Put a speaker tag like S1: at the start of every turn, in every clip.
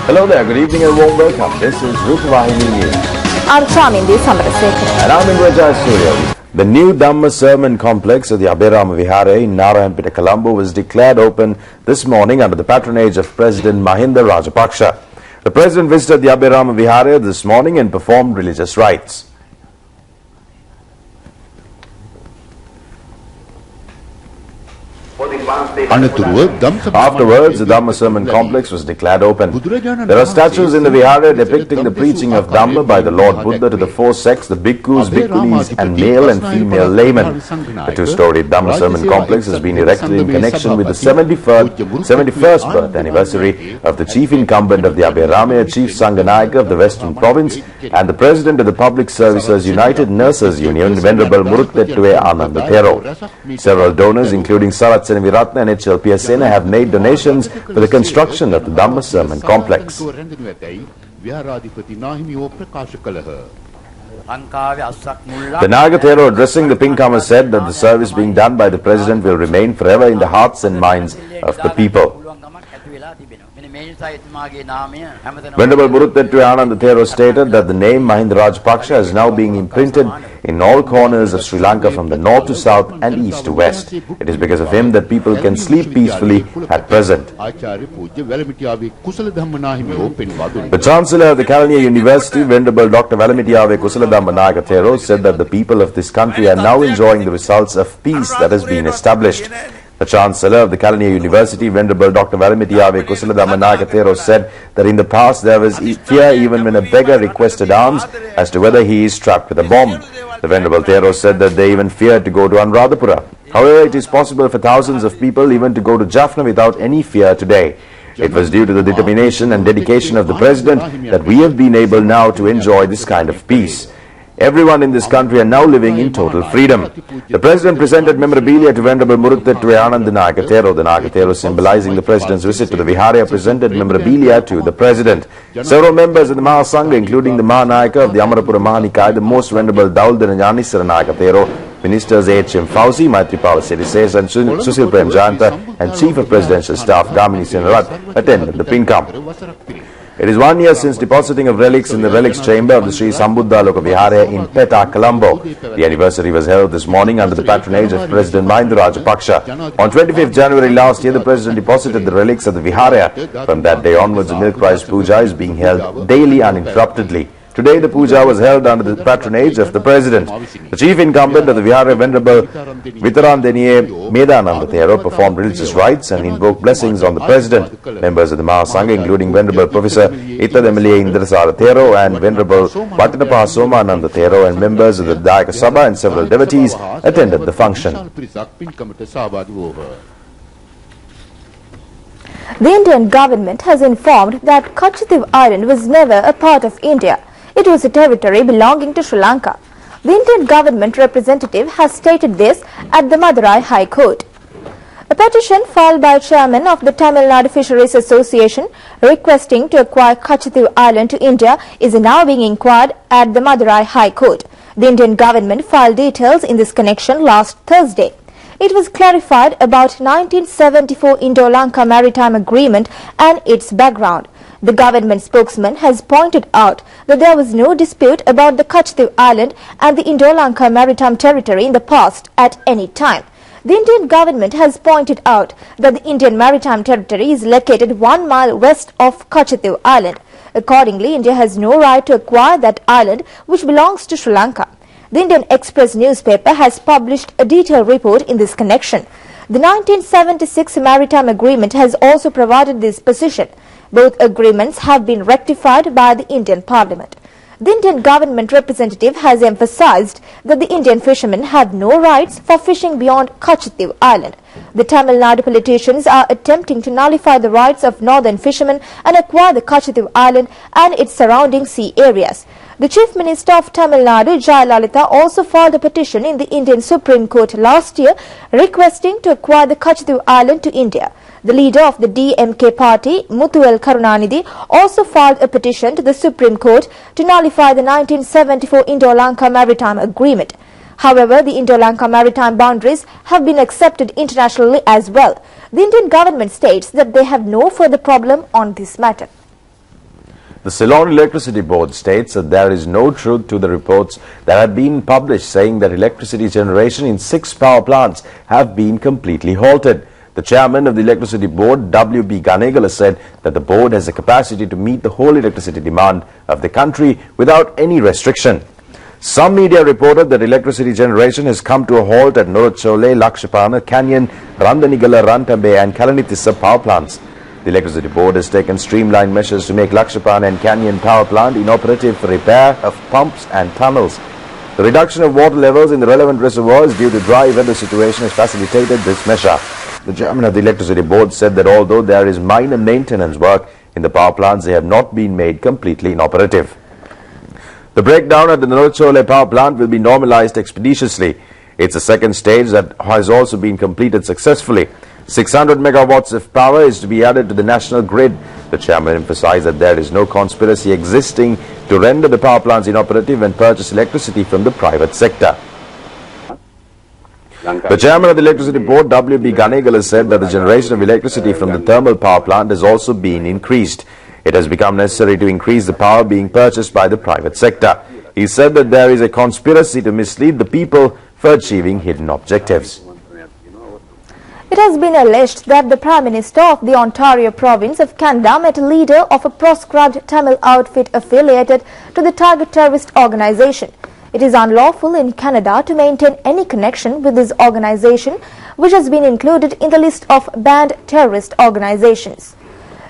S1: Hello there, good evening and warm welcome. This is Rupavahini News. And I'm in Rajai Studio. The new Dhamma Sermon Complex at the Abhirama Vihare in Narayanpeta, Colombo was declared open this morning under the patronage of President Mahinda Rajapaksa. The President visited the Abhirama Vihare this morning and performed religious rites. Afterwards, the Dhamma Sermon Complex was declared open. There are statues in the Vihara depicting the preaching of Dhamma by the Lord Buddha to the four sects, the bhikkhus, bhikkhunis and male and female laymen. The two-storied Dhamma Sermon Complex has been erected in connection with the 71st birth anniversary of the chief incumbent of the Abhirama, Chief Sanganayaka of the Western Province and the President of the Public Services United Nurses Union, Venerable Muruthettuwe Ananda Thero. Several donors, including Sarat Senaviratna and HLPS Sena, have made donations for the construction of the Dhamma Sermon Complex. The Nagathero, addressing the Pinkama, said that the service being done by the President will remain forever in the hearts and minds of the people. Venerable Muruthettuwe Ananda Thero stated that the name Mahinda Rajapaksa is now being imprinted in all corners of Sri Lanka from the north to south and east to west. It is because of him that people can sleep peacefully at present. The Chancellor of the Kelaniya University, Venerable Dr. Valamitiyave Kusaladhamma Nayaka Thero, said that the people of this country are now enjoying the results of peace that has been established. The Chancellor of the Kelaniya University, Venerable Dr. Valamitiyave Kusaladhamma Nayaka Thero, said that in the past there was fear even when a beggar requested alms as to whether he is strapped with a bomb. The Venerable Thero said that they even feared to go to Anuradhapura. However, it is possible for thousands of people even to go to Jaffna without any fear today. It was due to the determination and dedication of the President that we have been able now to enjoy this kind of peace. Everyone in this country are now living in total freedom. The President presented memorabilia to Venerable Muruthettuwe Ananda Nayaka Thero. The Nayaka Thero, symbolizing the President's visit to the Vihara, presented memorabilia to the President. Several members of the Mahasangha, including the Mahanayaka of the Amarapura Mahanikaya, the Most Venerable Dauldana Jnanisara Nayaka Thero, Ministers H.M. Fauzi, Maitripala Sirisesa and Susil Prem Jayanta, and Chief of Presidential Staff Gamini Senarat attended the Pinkam. It is 1 year since depositing of relics in the relics chamber of the Sri Sambuddha Loka Vihara in Peta, Colombo. The anniversary was held this morning under the patronage of President Mahinda Rajapaksa. On 25th January last year, the President deposited the relics of the Vihara. From that day onwards, the milk rice puja is being held daily uninterruptedly. Today, the puja was held under the patronage of the President. The chief incumbent of the Vihara, Venerable Vitarandeniye Medananda Thero, performed religious rites and invoked blessings on the President. Members of the Mahasangha, including Venerable Professor Ittademiliye Indrasara Thero and Venerable Pattanapaha Somananda Thero, and members of the Dayaka Sabha and several devotees attended the function.
S2: The Indian government has informed that Kachadiv Island was never a part of India. It was a territory belonging to Sri Lanka. The Indian government representative has stated this at the Madurai High Court. A petition filed by Chairman of the Tamil Nadu Fisheries Association requesting to acquire Kachadiv Island to India is now being inquired at the Madurai High Court. The Indian government filed details in this connection last Thursday. It was clarified about 1974 Indo-Lanka Maritime Agreement and its background. The government spokesman has pointed out that there was no dispute about the Kachadiv Island and the Indo-Lanka Maritime Territory in the past at any time. The Indian government has pointed out that the Indian Maritime Territory is located 1 mile west of Kachadiv Island. Accordingly, India has no right to acquire that island, which belongs to Sri Lanka. The Indian Express newspaper has published a detailed report in this connection. The 1976 Maritime Agreement has also provided this position. Both agreements have been rectified by the Indian Parliament. The Indian government representative has emphasized that the Indian fishermen have no rights for fishing beyond Kachadiv Island. The Tamil Nadu politicians are attempting to nullify the rights of northern fishermen and acquire the Kachadiv Island and its surrounding sea areas. The Chief Minister of Tamil Nadu, Jayalalitha, also filed a petition in the Indian Supreme Court last year requesting to acquire the Kachadiv Island to India. The leader of the DMK party, Muthuvel Karunanidhi, also filed a petition to the Supreme Court to nullify the 1974 Indo-Lanka Maritime Agreement. However, the Indo-Lanka maritime boundaries have been accepted internationally as well. The Indian government states that they have no further problem on this matter.
S1: The Ceylon Electricity Board states that there is no truth to the reports that have been published saying that electricity generation in 6 power plants have been completely halted. The chairman of the Electricity Board, W.B. Ganegala, said that the board has the capacity to meet the whole electricity demand of the country without any restriction. Some media reported that electricity generation has come to a halt at Norachole, Lakshapana, Canyon, Randanigala, Rantambe and Kalanithissa power plants. The Electricity Board has taken streamlined measures to make Lakshapana and Canyon power plant inoperative for repair of pumps and tunnels. The reduction of water levels in the relevant reservoirs due to dry weather situation has facilitated this measure. The chairman of the Electricity Board said that although there is minor maintenance work in the power plants, they have not been made completely inoperative. The breakdown at the Norachole power plant will be normalized expeditiously. It's the second stage that has also been completed successfully. 600 megawatts of power is to be added to the national grid. The chairman emphasized that there is no conspiracy existing to render the power plants inoperative and purchase electricity from the private sector. The chairman of the Electricity Board, W.B. Ganegala, said that the generation of electricity from the thermal power plant has also been increased. It has become necessary to increase the power being purchased by the private sector. He said that there is a conspiracy to mislead the people for achieving hidden objectives.
S2: It has been alleged that the Prime Minister of the Ontario province of Canada met a leader of a proscribed Tamil outfit affiliated to the target terrorist organization. It is unlawful in Canada to maintain any connection with this organization, which has been included in the list of banned terrorist organizations.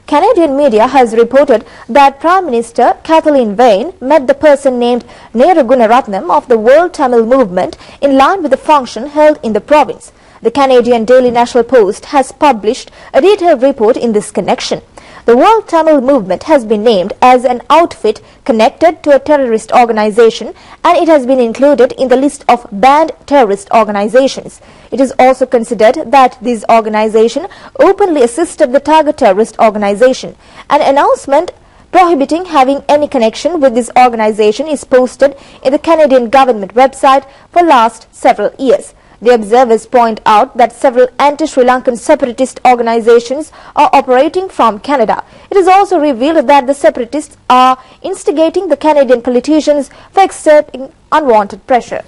S2: Canadian media has reported that Prime Minister Kathleen Wayne met the person named Nehru Gunaratnam of the World Tamil Movement in line with the function held in the province. The Canadian Daily National Post has published a detailed report in this connection. The World Tamil Movement has been named as an outfit connected to a terrorist organization, and it has been included in the list of banned terrorist organizations. It is also considered that this organization openly assisted the target terrorist organization. An announcement prohibiting having any connection with this organization is posted in the Canadian government website for last several years. The observers point out that several anti-Sri Lankan separatist organizations are operating from Canada. It is also revealed that the separatists are instigating the Canadian politicians for exerting unwanted pressure.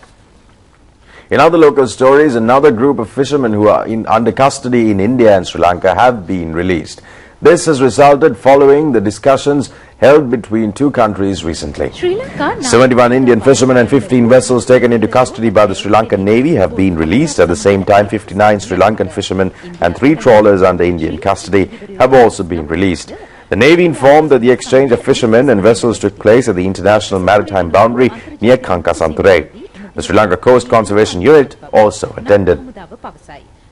S1: In other local stories, another group of fishermen who are under custody in India and Sri Lanka have been released. This has resulted following the discussions held between two countries recently. 71 Indian fishermen and 15 vessels taken into custody by the Sri Lankan Navy have been released. At the same time, 59 Sri Lankan fishermen and 3 trawlers under Indian custody have also been released. The Navy informed that the exchange of fishermen and vessels took place at the international maritime boundary near Kankasanture. The Sri Lanka Coast Conservation Unit also attended.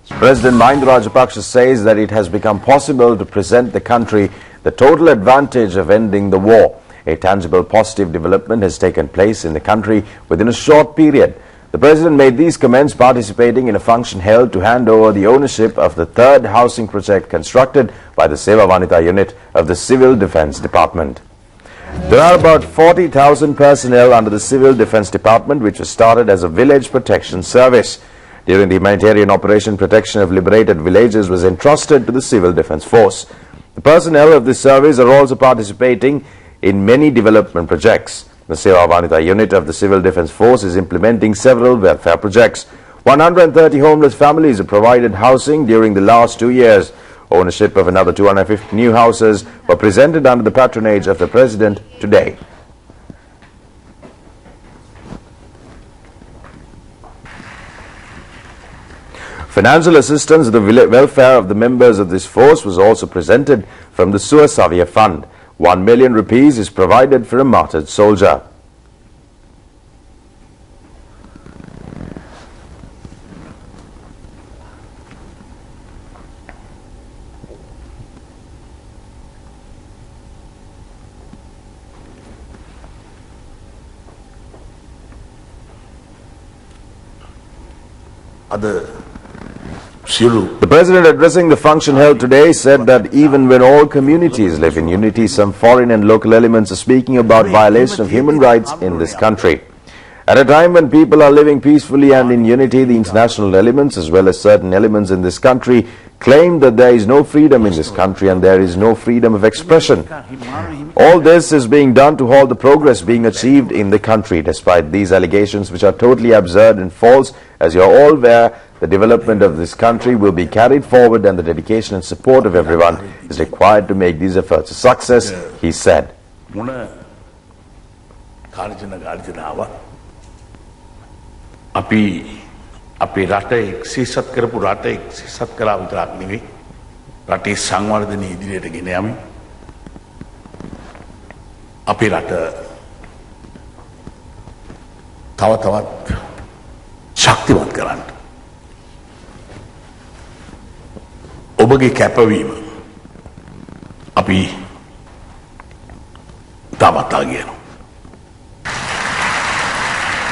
S1: President Mahinda Rajapaksa says that it has become possible to present the country the total advantage of ending the war. A tangible positive development has taken place in the country within a short period. The President made these comments participating in a function held to hand over the ownership of the third housing project constructed by the Seva Vanitha unit of the Civil Defence Department. There are about 40,000 personnel under the Civil Defence Department, which was started as a village protection service. During the humanitarian operation, protection of liberated villages was entrusted to the Civil Defence Force. The personnel of this service are also participating in many development projects. The Seva Vanitha unit of the Civil Defence Force is implementing several welfare projects. 130 homeless families are provided housing during the last 2 years. Ownership of another 250 new houses were presented under the patronage of the President today. Financial assistance to the welfare of the members of this force was also presented from the Suasavya Fund. 1 million rupees is provided for a martyred soldier. The President, addressing the function held today, said that even when all communities live in unity, some foreign and local elements are speaking about violation of human rights in this country. At a time when people are living peacefully and in unity, the international elements as well as certain elements in this country claim that there is no freedom in this country and there is no freedom of expression. All this is being done to halt the progress being achieved in the country. Despite these allegations, which are totally absurd and false, as you are all aware, the development of this country will be carried forward and the dedication and support of everyone is required to make these efforts a success, he said.
S3: අපේ රට එක්සීසත් කරපු රට එක්සීසත් කළා විතරක් නෙවෙයි රටේ සංවර්ධනය ඉදිරියට ගෙන යමින් අපේ රට තව තවත් ශක්තිමත් කරන්න ඔබගේ කැපවීම අපි තාමත් ආගියනවා.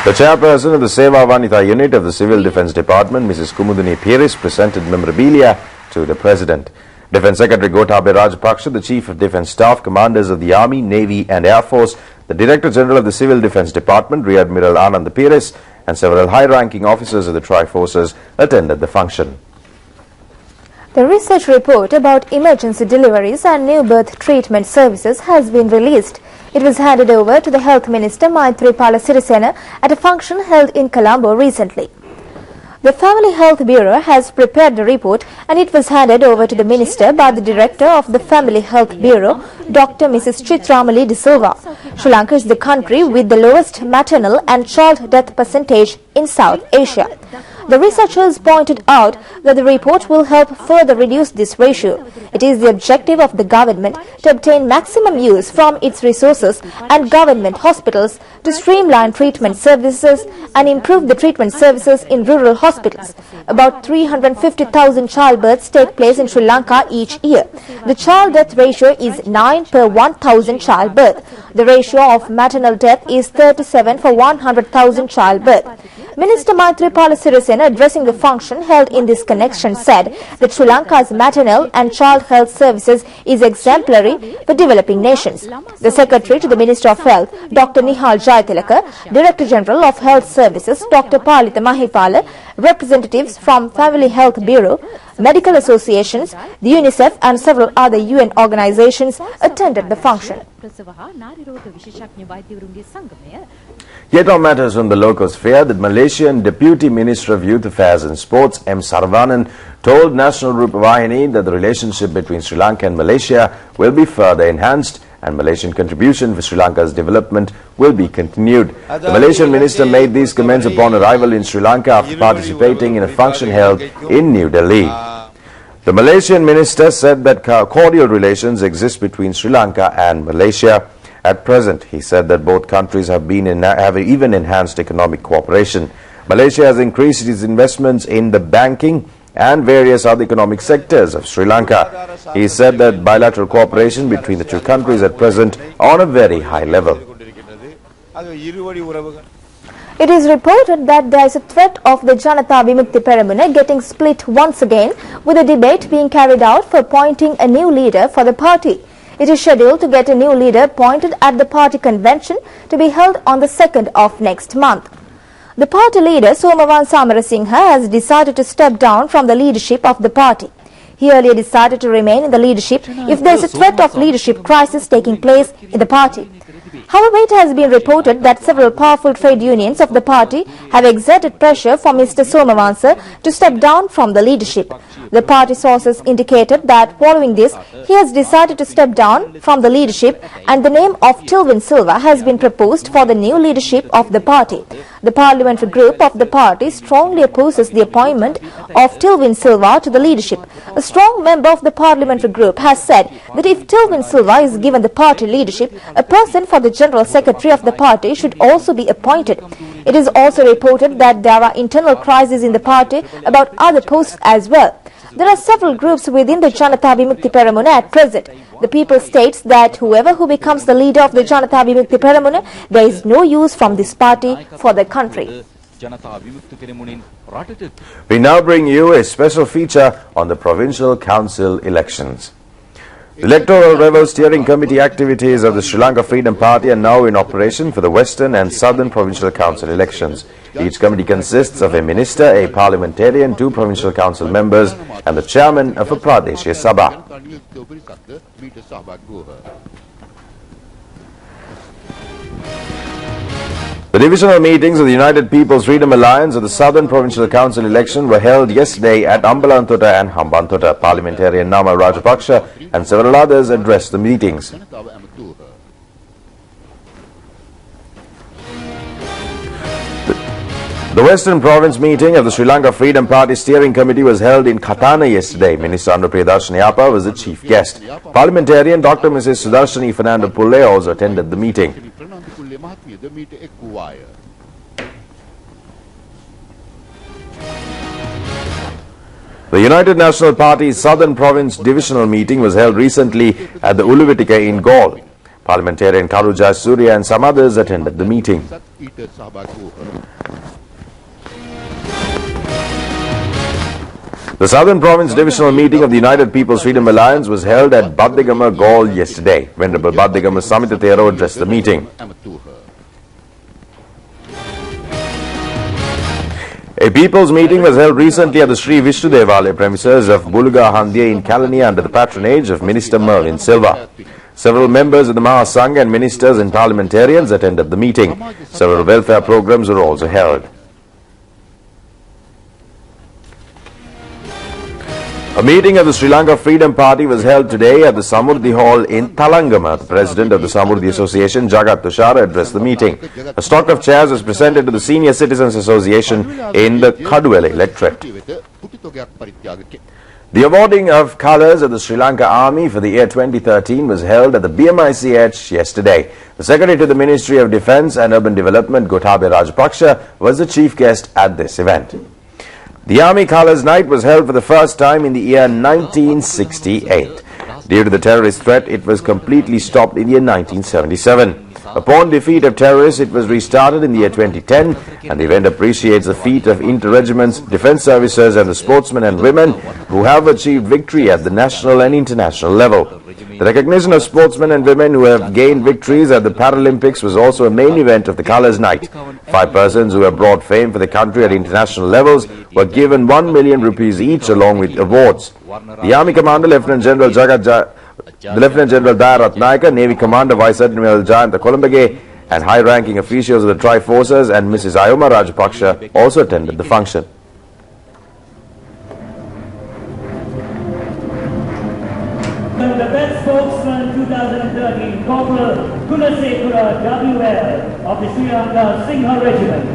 S1: The chairperson of the Seva Vanitha unit of the Civil Defence Department, Mrs. Kumudini Piris, presented memorabilia to the President. Defence Secretary Gotabaya Rajapaksa, the Chief of Defence Staff, Commanders of the Army, Navy and Air Force, the Director General of the Civil Defence Department, Rear Admiral Anand Piris, and several high-ranking officers of the Tri-Forces attended the function.
S2: The research report about emergency deliveries and new birth treatment services has been released. It was handed over to the Health Minister Maithripala Sirisena at a function held in Colombo recently. The Family Health Bureau has prepared the report and it was handed over to the Minister by the Director of the Family Health Bureau, Dr. Mrs. Chitramali De Silva. Sri Lanka is the country with the lowest maternal and child death percentage in South Asia. The researchers pointed out that the report will help further reduce this ratio. It is the objective of the government to obtain maximum use from its resources and government hospitals to streamline treatment services and improve the treatment services in rural hospitals. About 350,000 childbirths take place in Sri Lanka each year. The child death ratio is 9 per 1,000 childbirth. The ratio of maternal death is 37 for 100,000 childbirth. Minister Maithripala Sirisena, addressing the function held in this connection, said that Sri Lanka's maternal and child health services is exemplary for developing nations. The Secretary to the Minister of Health, Dr. Nihal Jayatilaka, Director General of Health Services, Dr. Palitha Mahipala, representatives from Family Health Bureau, medical associations, the UNICEF and several other UN organizations attended the function.
S1: Yet on matters from the local sphere, the Malaysian Deputy Minister of Youth Affairs and Sports, M. Saravanan, told National Rupavahini that the relationship between Sri Lanka and Malaysia will be further enhanced and Malaysian contribution for Sri Lanka's development will be continued. The Malaysian minister made these comments upon arrival in Sri Lanka after participating in a function held in New Delhi. The Malaysian minister said that cordial relations exist between Sri Lanka and Malaysia. At present, he said that both countries have even enhanced economic cooperation. Malaysia has increased its investments in the banking and various other economic sectors of Sri Lanka. He said that bilateral cooperation between the two countries at present on a very high level.
S2: It is reported that there is a threat of the Janata Vimukti Peramuna getting split once again, with a debate being carried out for appointing a new leader for the party. It is scheduled to get a new leader appointed at the party convention to be held on the 2nd of next month. The party leader Somavan Samarasinghe has decided to step down from the leadership of the party. He earlier decided to remain in the leadership if there is a threat of leadership crisis taking place in the party. However, it has been reported that several powerful trade unions of the party have exerted pressure for Mr. Somavansa to step down from the leadership. The party sources indicated that following this, he has decided to step down from the leadership and the name of Tilvin Silva has been proposed for the new leadership of the party. The parliamentary group of the party strongly opposes the appointment of Tilvin Silva to the leadership. A strong member of the parliamentary group has said that if Tilvin Silva is given the party leadership, a person for the General Secretary of the party should also be appointed. It is also reported that there are internal crises in the party about other posts as well. There are several groups within the Janata Vimukti Peramuna at present. The people states that whoever who becomes the leader of the Janata Vimukti Peramuna, there is no use from this party for the country.
S1: We now bring you a special feature on the provincial council elections. The Electoral Level Steering Committee activities of the Sri Lanka Freedom Party are now in operation for the Western and Southern Provincial Council elections. Each committee consists of a minister, a parliamentarian, 2 provincial council members and the chairman of a Pradeshya Sabha. The divisional meetings of the United People's Freedom Alliance of the Southern Provincial Council election were held yesterday at Ambalantota and Hambantota. Parliamentarian Nama Rajapaksa and several others addressed the meetings. The Western Province meeting of the Sri Lanka Freedom Party Steering Committee was held in Katana yesterday. Minister Anupriyadarshini Appa was the chief guest. Parliamentarian Dr. Mrs. Sudarshani Fernando Pulle also attended the meeting. The United National Party's Southern Province Divisional meeting was held recently at the Uluvitika in Gaul. Parliamentarian Karu Jayasuriya and some others attended the meeting. The Southern Province Divisional meeting of the United People's Freedom Alliance was held at Badigama Gaul yesterday. Venerable Badigama Samita Thero addressed the meeting. A people's meeting was held recently at the Sri Vishnu Devalaya premises of Buluga Handye in Kalani under the patronage of Minister Mervyn Silva. Several members of the Mahasangha and ministers and parliamentarians attended the meeting. Several welfare programs were also held. A meeting of the Sri Lanka Freedom Party was held today at the Samurdhi Hall in Talangama. The president of the Samurdhi Association, Jagat Tushara, addressed the meeting. A stock of chairs was presented to the Senior Citizens Association in the Kaduwela electorate. The awarding of colours of the Sri Lanka Army for the year 2013 was held at the BMICH yesterday. The Secretary to the Ministry of Defence and Urban Development, Gotabaya Rajapaksa, was the chief guest at this event. The Army Colours Night was held for the first time in the year 1968. Due to the terrorist threat, it was completely stopped in the year 1977. Upon defeat of terrorists, it was restarted in the year 2010, and the event appreciates the feat of inter-regiments, defence services and the sportsmen and women who have achieved victory at the national and international level. The recognition of sportsmen and women who have gained victories at the Paralympics was also a main event of the Colours Night. 5 persons who have brought fame for the country at international levels were given 1 million rupees each along with awards. The Army Commander, Lieutenant General Lieutenant General Dayarat Naika, Navy Commander Vice Admiral Jayanta Kolumbage and high-ranking officials of the Tri-Forces and Mrs. Ayoma Rajapaksa also attended the function.
S4: The best spokesman 2013, Corporal Kunasekura W.L. of the Sri Lanka Singha Regiment.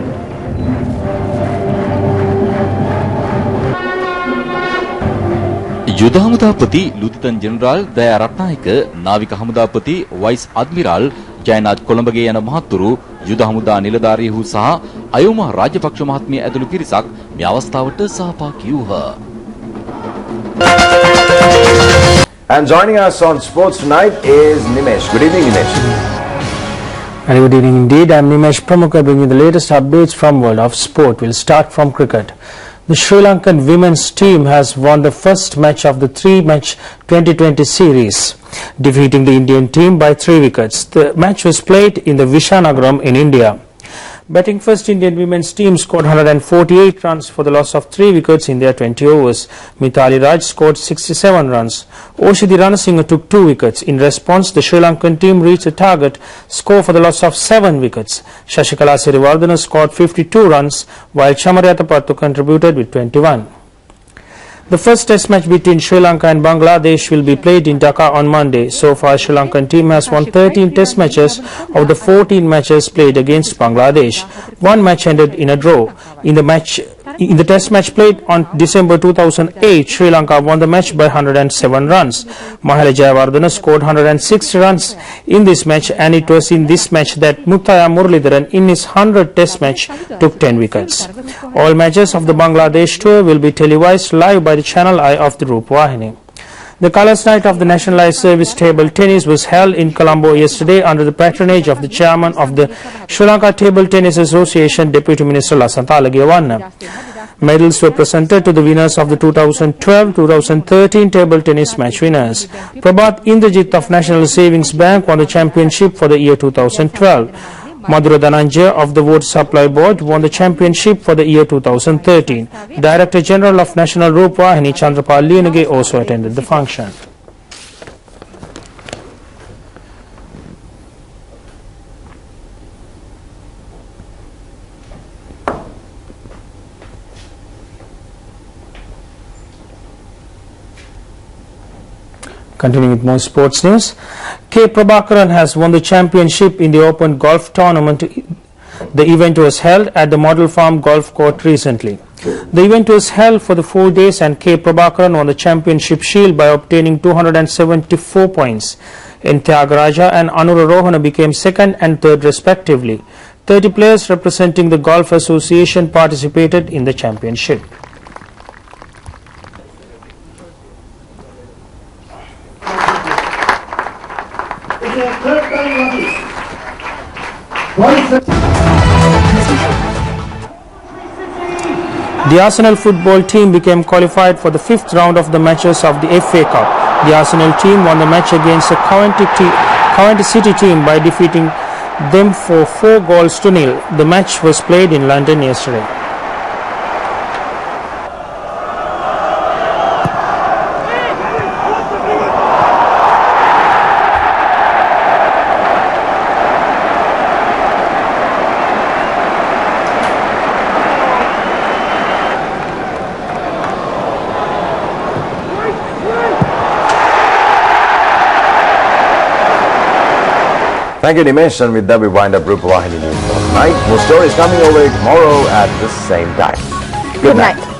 S5: युद्ध हमुदापति लुतितन general दया रत्नायक नाविक हमुदापति vice admiral जयनाथ कोलंबगे යන මහතුරු යුද හමුදා නිලධාරීහු සහ අයෝමා රාජපක්ෂ මහත්මිය ඇතුළු පිරිසක් මේ අවස්ථාවට සහභාගී වූහ.
S1: And joining us on sports tonight is Nimesh. Good evening, Nimesh.
S6: And good evening indeed. I'm Nimesh Pramukha bringing you the latest updates from world of sport. We'll start from cricket. The Sri Lankan women's team has won the first match of the 3-match 2020 series, defeating the Indian team by 3 wickets. The match was played in the Vishanagaram in India. Batting first, Indian women's team scored 148 runs for the loss of 3 wickets in their 20 overs. Mithali Raj scored 67 runs. Oshidi Ranasinghe took 2 wickets. In response, the Sri Lankan team reached a target score for the loss of 7 wickets. Shashikala Sirivardhana scored 52 runs, while Chamariyata Pattu contributed with 21. The first test match between Sri Lanka and Bangladesh will be played in Dhaka on Monday. So far, Sri Lankan team has won 13 test matches of the 14 matches played against Bangladesh. 1 match ended in a draw. In the test match played on December 2008, Sri Lanka won the match by 107 runs. Mahela Jayawardena scored 106 runs in this match, and it was in this match that Muthaiya Muralidharan in his 100th test match took 10 wickets. All matches of the Bangladesh tour will be televised live by the Channel I of the Rupavahini. The Colours Night of the Nationalised Service Table Tennis was held in Colombo yesterday under the patronage of the chairman of the Sri Lanka Table Tennis Association, Deputy Minister Lasantha Alagiyawanna. Medals were presented to the winners of the 2012-2013 table tennis match winners. Prabhat Indrajit of National Savings Bank won the championship for the year 2012. Madhura Dhananjaya of the Water Supply Board won the championship for the year 2013. Director General of National Rupavahini Chandrapal Lienage also attended the function. Continuing with more sports news, K. Prabhakaran has won the championship in the Open Golf Tournament. The event was held at the Model Farm Golf Court recently. The event was held for the 4 days and K. Prabhakaran won the championship shield by obtaining 274 points. In Tyagaraja and Anurarohana became second and third respectively. 30 players representing the Golf Association participated in the championship. The Arsenal football team became qualified for the 5th round of the matches of the FA Cup. The Arsenal team won the match against the Coventry City team by defeating them for 4-0. The match was played in London yesterday.
S1: Thank you, Nimesh, and with that we wind up Rupavahini News for tonight. More stories coming your way tomorrow at the same time. Good night.